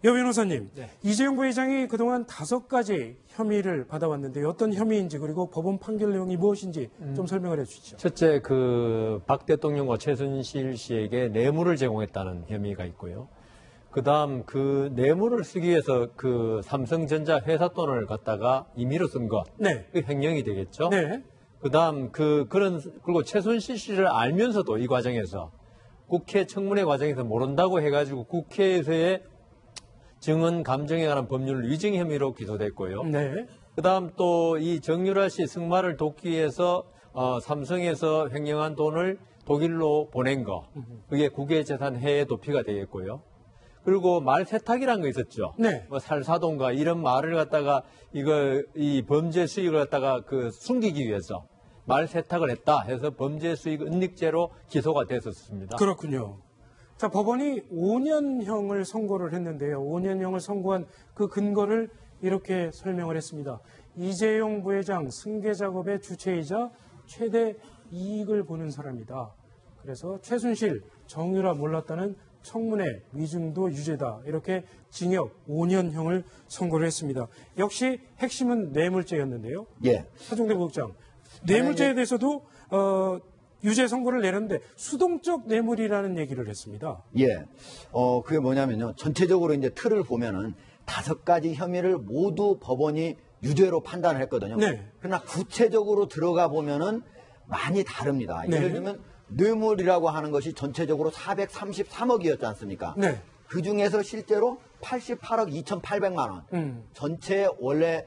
여 변호사님, 네. 이재용 부회장이 그동안 5가지 혐의를 받아왔는데 어떤 혐의인지 그리고 법원 판결 내용이 무엇인지 좀 설명을 해주시죠. 첫째, 박 대통령과 최순실 씨에게 뇌물을 제공했다는 혐의가 있고요. 그다음 그 뇌물을 쓰기 위해서 삼성전자 회사 돈을 갖다가 임의로 쓴 것, 네. 그 횡령이 되겠죠. 네. 그다음 그리고 최순실 씨를 알면서도 이 과정에서 국회 청문회 과정에서 모른다고 해가지고 국회에서의 증언 감정에 관한 법률 위증 혐의로 기소됐고요. 네. 그다음 또 이 정유라 씨 승마를 돕기 위해서 삼성에서 횡령한 돈을 독일로 보낸 거, 그게 국외재산 해외 도피가 되겠고요. 그리고 말 세탁이라는 거 있었죠. 네. 뭐 살사돈가 이런 말을 갖다가 이 범죄 수익을 갖다가 숨기기 위해서 말 세탁을 했다 해서 범죄 수익 은닉죄로 기소가 됐었습니다. 그렇군요. 자, 법원이 5년형을 선고를 했는데요. 5년형을 선고한 그 근거를 이렇게 설명을 했습니다. 이재용 부회장 승계 작업의 주체이자 최대 이익을 보는 사람이다. 그래서 최순실, 정유라 몰랐다는 청문회 위증도 유죄다. 이렇게 징역 5년형을 선고를 했습니다. 역시 핵심은 뇌물죄였는데요. 예. 하종대 부국장, 뇌물죄에 대해서도 유죄 선고를 내렸는데 수동적 뇌물이라는 얘기를 했습니다. 예. 그게 뭐냐면요. 전체적으로 이제 틀을 보면은 5가지 혐의를 모두 법원이 유죄로 판단을 했거든요. 네. 그러나 구체적으로 들어가 보면은 많이 다릅니다. 네. 예를 들면 뇌물이라고 하는 것이 전체적으로 433억이었지 않습니까? 네. 그 중에서 실제로 88억 2,800만 원. 전체 원래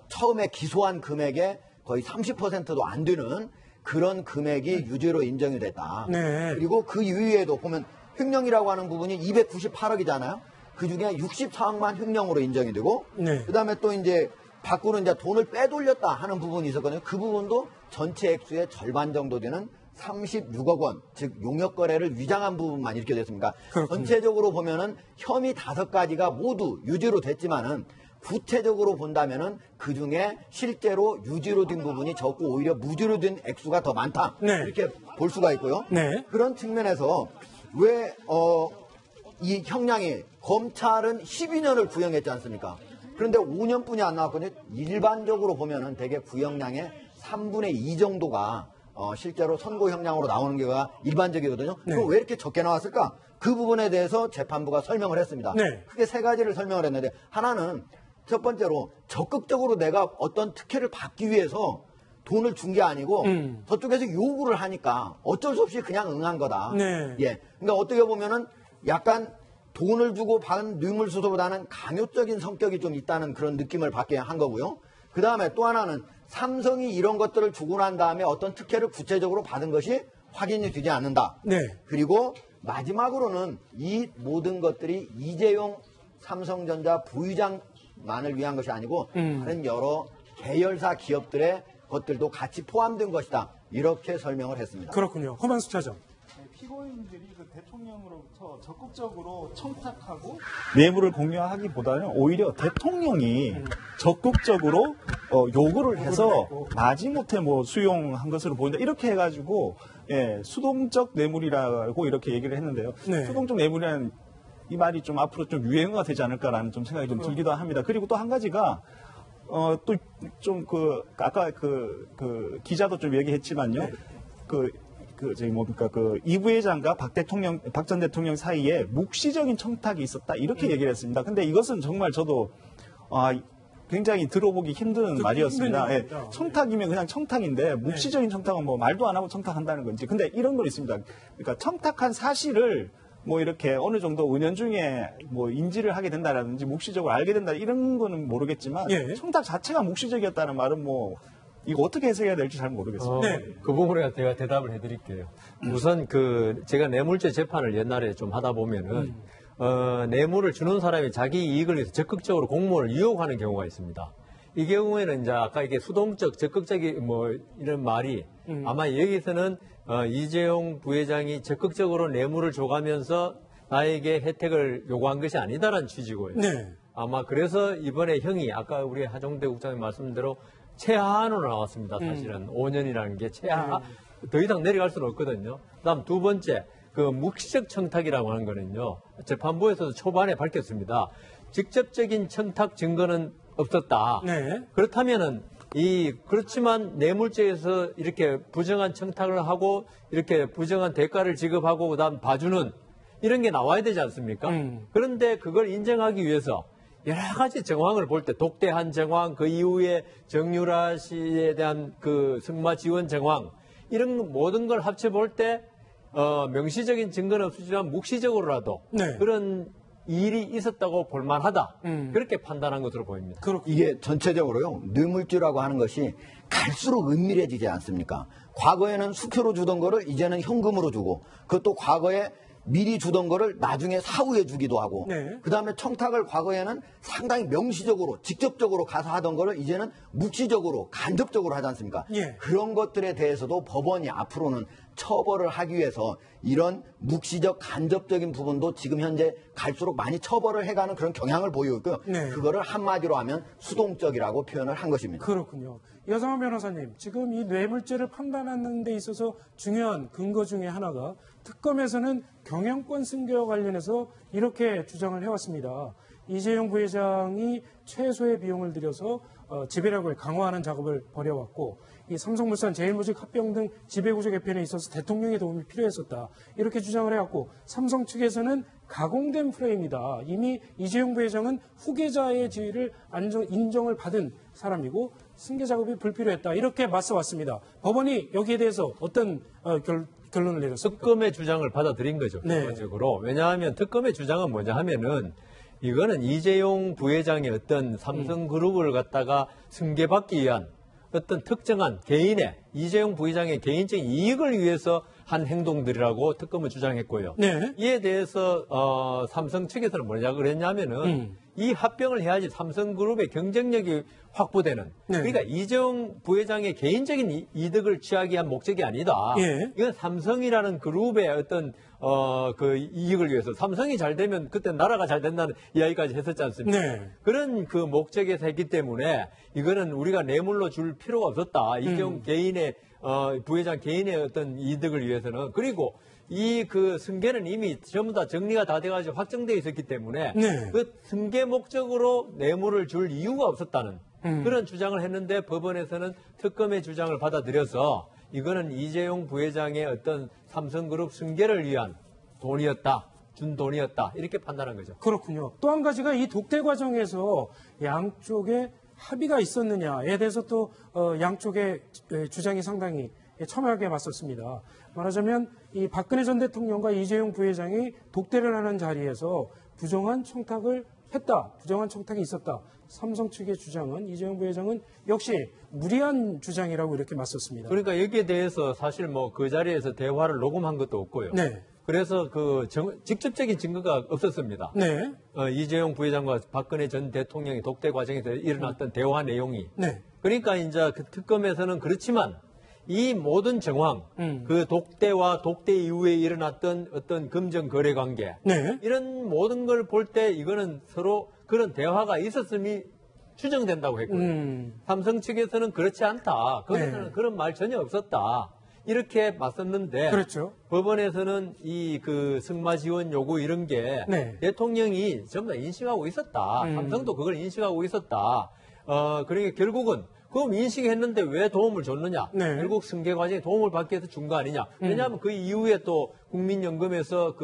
처음에 기소한 금액의 거의 30%도 안 되는 그런 금액이 유죄로 인정이 됐다. 네. 그리고 그 이외에도 보면 횡령이라고 하는 부분이 298억이잖아요. 그 중에 64억만 횡령으로 인정이 되고, 네. 그 다음에 또 이제 밖으로 이제 돈을 빼돌렸다 하는 부분이 있었거든요. 그 부분도 전체 액수의 절반 정도 되는 36억 원, 즉 용역 거래를 위장한 부분만 이렇게 됐습니다. 그렇군요. 전체적으로 보면은 혐의 5가지가 모두 유죄로 됐지만은 구체적으로 본다면은 그 중에 실제로 유죄로 된 부분이 적고 오히려 무죄로 된 액수가 더 많다. 네. 이렇게 볼 수가 있고요. 네. 그런 측면에서 왜 이 형량이 검찰은 12년을 구형했지 않습니까? 그런데 5년뿐이 안 나왔거든요. 일반적으로 보면은 대개 구형량의 3분의 2 정도가 실제로 선고 형량으로 나오는 경우가 일반적이거든요. 네. 그럼 왜 이렇게 적게 나왔을까? 그 부분에 대해서 재판부가 설명을 했습니다. 네. 크게 3가지를 설명을 했는데, 하나는 첫 번째로 적극적으로 내가 어떤 특혜를 받기 위해서 돈을 준 게 아니고 저쪽에서 요구를 하니까 어쩔 수 없이 그냥 응한 거다. 네. 예. 그러니까 어떻게 보면은 약간 돈을 주고 받은 뇌물수수보다는 강요적인 성격이 좀 있다는 그런 느낌을 받게 한 거고요. 그 다음에 또 하나는 삼성이 이런 것들을 주고 난 다음에 어떤 특혜를 구체적으로 받은 것이 확인이 되지 않는다. 네. 그리고 마지막으로는 이 모든 것들이 이재용 삼성전자 부의장만을 위한 것이 아니고 다른 여러 계열사 기업들의 것들도 같이 포함된 것이다. 이렇게 설명을 했습니다. 그렇군요. 허만수 차장. 피고인들이 대통령으로부터 적극적으로 청탁하고 뇌물을 공유하기보다는 오히려 대통령이 적극적으로 요구를 해서 마지못해 수용한 것으로 보인다. 이렇게 해가지고 수동적 뇌물이라고 이렇게 얘기를 했는데요. 네. 수동적 뇌물이라는 이 말이 좀 앞으로 좀 유행어가 되지 않을까라는 좀 생각이 좀 들기도 합니다. 그리고 또 한 가지가 또 좀 아까 기자도 좀 얘기했지만요. 네. 이 부회장과 박 전 대통령 사이에 묵시적인 청탁이 있었다. 이렇게 얘기를 했습니다. 근데 이것은 정말 저도, 굉장히 들어보기 힘든 말이었습니다. 예, 청탁이면 그냥 청탁인데, 묵시적인 청탁은 말도 안 하고 청탁한다는 건지. 근데 이런 건 있습니다. 그러니까 청탁한 사실을 이렇게 어느 정도 은연중에 인지를 하게 된다라든지 묵시적으로 알게 된다 이런 거는 모르겠지만, 예. 청탁 자체가 묵시적이었다는 말은 이거 어떻게 해석해야 될지 잘 모르겠습니다. 네. 그 부분에 제가 대답을 해드릴게요. 우선 제가 뇌물죄 재판을 옛날에 좀 하다 보면은 뇌물을 주는 사람이 자기 이익을 위해서 적극적으로 공무원을 유혹하는 경우가 있습니다. 이 경우에는 이제 아까 이게 수동적, 적극적인 이런 말이 아마 여기서는 이재용 부회장이 적극적으로 뇌물을 줘가면서 나에게 혜택을 요구한 것이 아니다라는 취지고요. 네. 아마 그래서 이번에 형이 아까 우리 하종대 국장님 말씀대로 최하한으로 나왔습니다. 사실은 5년이라는 게 더 이상 내려갈 수는 없거든요. 그다음 두 번째, 그 묵시적 청탁이라고 하는 거는요. 재판부에서도 초반에 밝혔습니다. 직접적인 청탁 증거는 없었다. 네. 그렇다면은 그렇지만 뇌물죄에서 이렇게 부정한 청탁을 하고 이렇게 부정한 대가를 지급하고 그다음 봐주는 이런 게 나와야 되지 않습니까? 그런데 그걸 인정하기 위해서 여러 가지 정황을 볼 때 독대한 정황, 그 이후에 정유라 씨에 대한 그 승마 지원 정황 이런 모든 걸 합쳐 볼 때 명시적인 증거는 없지만 묵시적으로라도 네. 그런 일이 있었다고 볼만하다. 그렇게 판단한 것으로 보입니다. 이게 전체적으로요, 뇌물죄라고 하는 것이 갈수록 은밀해지지 않습니까? 과거에는 수표로 주던 거를 이제는 현금으로 주고, 그것도 과거에 미리 주던 거를 나중에 사후에 주기도 하고, 네. 그 다음에 청탁을 과거에는 상당히 명시적으로, 직접적으로 가서 하던 거를 이제는 묵시적으로, 간접적으로 하지 않습니까? 예. 그런 것들에 대해서도 법원이 앞으로는 처벌을 하기 위해서 이런 묵시적, 간접적인 부분도 지금 현재 갈수록 많이 처벌을 해가는 그런 경향을 보이고 있고요. 네. 그거를 한마디로 하면 수동적이라고 표현을 한 것입니다. 그렇군요. 여성한 변호사님, 지금 이 뇌물죄를 판단하는 데 있어서 중요한 근거 중에 하나가 특검에서는 경영권 승계와 관련해서 이렇게 주장을 해왔습니다. 이재용 부회장이 최소의 비용을 들여서 지배력을 강화하는 작업을 벌여왔고, 이 삼성물산, 제일모직 합병 등 지배구조 개편에 있어서 대통령의 도움이 필요했었다. 이렇게 주장을 해왔고, 삼성 측에서는 가공된 프레임이다. 이미 이재용 부회장은 후계자의 지위를 인정을 받은 사람이고 승계 작업이 불필요했다. 이렇게 맞서왔습니다. 법원이 여기에 대해서 어떤 결론을 내렸습니까? 특검의 주장을 받아들인 거죠. 네. 기본적으로. 왜냐하면 특검의 주장은 뭐냐 하면은 이거는 이재용 부회장의 어떤 삼성그룹을 갖다가 승계받기 위한 어떤 특정한 개인의 이재용 부회장의 개인적인 이익을 위해서 한 행동들이라고 특검은 주장했고요. 네. 이에 대해서 삼성 측에서는 뭐냐 그랬냐면은 이 합병을 해야지 삼성그룹의 경쟁력이 확보되는. 네. 그러니까 이재용 부회장의 개인적인 이득을 취하기 위한 목적이 아니다. 예. 이건 삼성이라는 그룹의 어떤 그 이익을 위해서 삼성이 잘 되면 그때 나라가 잘 된다는 이야기까지 했었지 않습니까? 네. 그런 그 목적에서 했기 때문에 이거는 우리가 뇌물로 줄 필요가 없었다. 이재용 개인의 부회장 개인의 어떤 이득을 위해서는. 그리고 이 그 승계는 이미 전부 다 정리가 다 돼가지고 확정돼 있었기 때문에 네. 그 승계 목적으로 뇌물을 줄 이유가 없었다는 그런 주장을 했는데 법원에서는 특검의 주장을 받아들여서 이거는 이재용 부회장의 어떤 삼성그룹 승계를 위한 돈이었다. 준 돈이었다. 이렇게 판단한 거죠. 그렇군요. 또 한 가지가 이 독대 과정에서 양쪽에 합의가 있었느냐에 대해서 또 양쪽의 주장이 상당히 첨예하게 맞섰습니다. 말하자면 이 박근혜 전 대통령과 이재용 부회장이 독대를 하는 자리에서 부정한 청탁을 했다. 부정한 청탁이 있었다. 삼성 측의 주장은 이재용 부회장은 역시 무리한 주장이라고 이렇게 맞섰습니다. 그러니까 여기에 대해서 사실 뭐 그 자리에서 대화를 녹음한 것도 없고요. 네. 그래서 그 직접적인 증거가 없었습니다. 네. 이재용 부회장과 박근혜 전 대통령의 독대 과정에서 일어났던 대화 내용이. 네. 그러니까 이제 그 특검에서는 그렇지만 이 모든 정황, 그 독대와 독대 이후에 일어났던 어떤 금전 거래 관계, 네. 이런 모든 걸 볼 때 이거는 서로 그런 대화가 있었음이 추정된다고 했고요. 삼성 측에서는 그렇지 않다. 거기서는 네. 그런 말 전혀 없었다. 이렇게 맞섰는데 그렇죠. 법원에서는 이 그 승마 지원 요구 이런 게 네. 대통령이 전부 다 인식하고 있었다. 삼성도 그걸 인식하고 있었다. 그러니까 결국은 그럼 인식했는데 왜 도움을 줬느냐? 네. 결국 승계 과정에 도움을 받기 위해서 준 거 아니냐? 왜냐하면 그 이후에 또 국민연금에서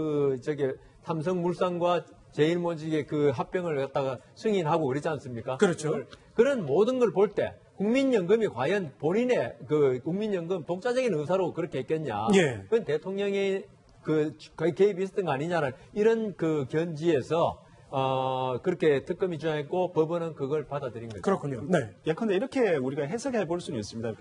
삼성물산과 제일모직의 그 합병을 갖다가 승인하고 그러지 않습니까? 그렇죠. 그런 모든 걸 볼 때 국민연금이 과연 본인의 그 국민연금 독자적인 의사로 그렇게 했겠냐? 예. 그건 대통령의 그 개입이 있었던 거 아니냐는 이런 그 견지에서 그렇게 특검이 주장했고 법원은 그걸 받아들인 거죠. 그렇군요. 네. 예컨대 이렇게 우리가 해석해 볼 수는 있습니다.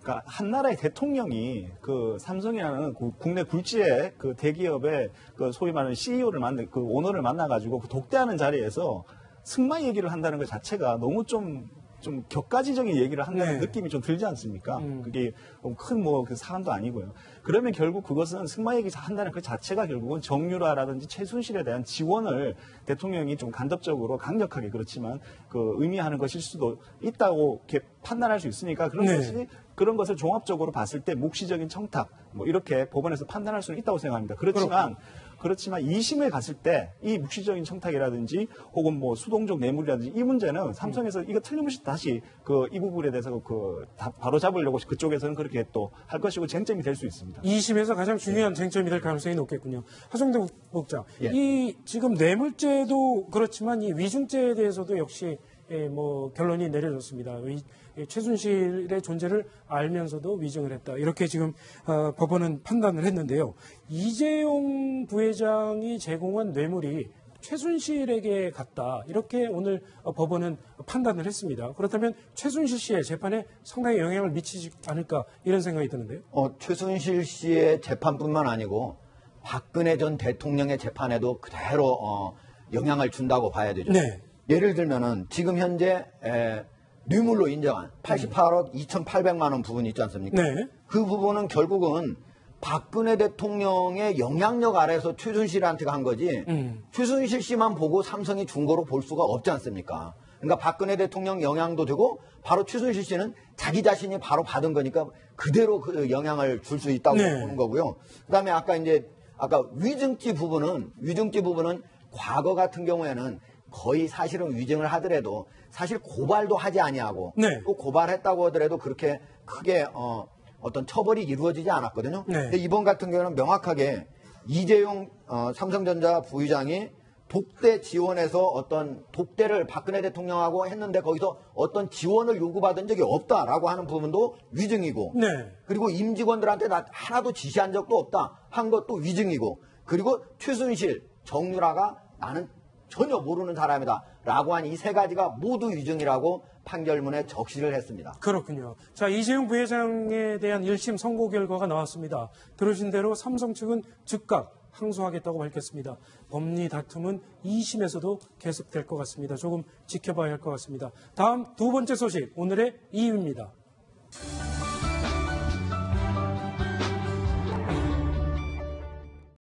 그러니까 한 나라의 대통령이 그 삼성이라는 국내 굴지의 그 대기업의 그 소위 말하는 CEO를 만나 그 오너를 만나가지고 그 독대하는 자리에서 승마 얘기를 한다는 것 자체가 너무 좀 좀 격가지적인 얘기를 한다는 네. 느낌이 좀 들지 않습니까? 그게 큰 뭐 그 사안도 아니고요. 그러면 결국 그것은 승마 얘기 한다는 그 자체가 결국은 정유라라든지 최순실에 대한 지원을 대통령이 좀 간접적으로 강력하게 그렇지만 그 의미하는 것일 수도 있다고 이렇게 판단할 수 있으니까 그런 네. 것이 그런 것을 종합적으로 봤을 때 묵시적인 청탁 뭐 이렇게 법원에서 판단할 수는 있다고 생각합니다. 그렇지만 2심에 갔을 때 이 묵시적인 청탁이라든지 혹은 뭐 수동적 뇌물이라든지 이 문제는 삼성에서 이거 틀림없이 다시 그 이 부분에 대해서 바로 잡으려고 그쪽에서는 그렇게 또 할 것이고 쟁점이 될 수 있습니다. 2심에서 가장 중요한 쟁점이 될 가능성이 높겠군요. 하정대 목장, 예. 이 지금 뇌물죄도 그렇지만 이 위증죄에 대해서도 역시 뭐 결론이 내려졌습니다. 최순실의 존재를 알면서도 위증을 했다. 이렇게 지금 법원은 판단을 했는데요. 이재용 부회장이 제공한 뇌물이 최순실에게 갔다. 이렇게 오늘 법원은 판단을 했습니다. 그렇다면 최순실 씨의 재판에 상당히 영향을 미치지 않을까 이런 생각이 드는데요. 최순실 씨의 재판뿐만 아니고 박근혜 전 대통령의 재판에도 그대로 영향을 준다고 봐야 되죠. 네. 예를 들면은 지금 현재 뇌물로 인정한 88억 2,800만 원 부분이 있지 않습니까? 네. 그 부분은 결국은 박근혜 대통령의 영향력 아래서 최순실한테 간 거지 최순실 씨만 보고 삼성이 준 거로 볼 수가 없지 않습니까? 그러니까 박근혜 대통령 영향도 되고 바로 최순실 씨는 자기 자신이 바로 받은 거니까 그대로 그 영향을 줄 수 있다고 네. 보는 거고요. 그다음에 아까 위증죄 부분은 과거 같은 경우에는 거의 사실은 위증을 하더라도 사실 고발도 하지 아니하고 네. 또 고발했다고 하더라도 그렇게 크게 어떤 처벌이 이루어지지 않았거든요. 네. 근데 이번 같은 경우는 명확하게 이재용 삼성전자 부의장이 독대 지원에서 어떤 독대를 박근혜 대통령하고 했는데 거기서 어떤 지원을 요구받은 적이 없다라고 하는 부분도 위증이고 네. 그리고 임직원들한테 하나도 지시한 적도 없다 한 것도 위증이고 그리고 최순실, 정유라가 나는 전혀 모르는 사람이다 라고 한 이 세 가지가 모두 위증이라고 판결문에 적시를 했습니다. 그렇군요. 자, 이재용 부회장에 대한 1심 선고 결과가 나왔습니다. 들으신 대로 삼성 측은 즉각 항소하겠다고 밝혔습니다. 법리 다툼은 2심에서도 계속될 것 같습니다. 조금 지켜봐야 할 것 같습니다. 다음 두 번째 소식, 오늘의 2위입니다.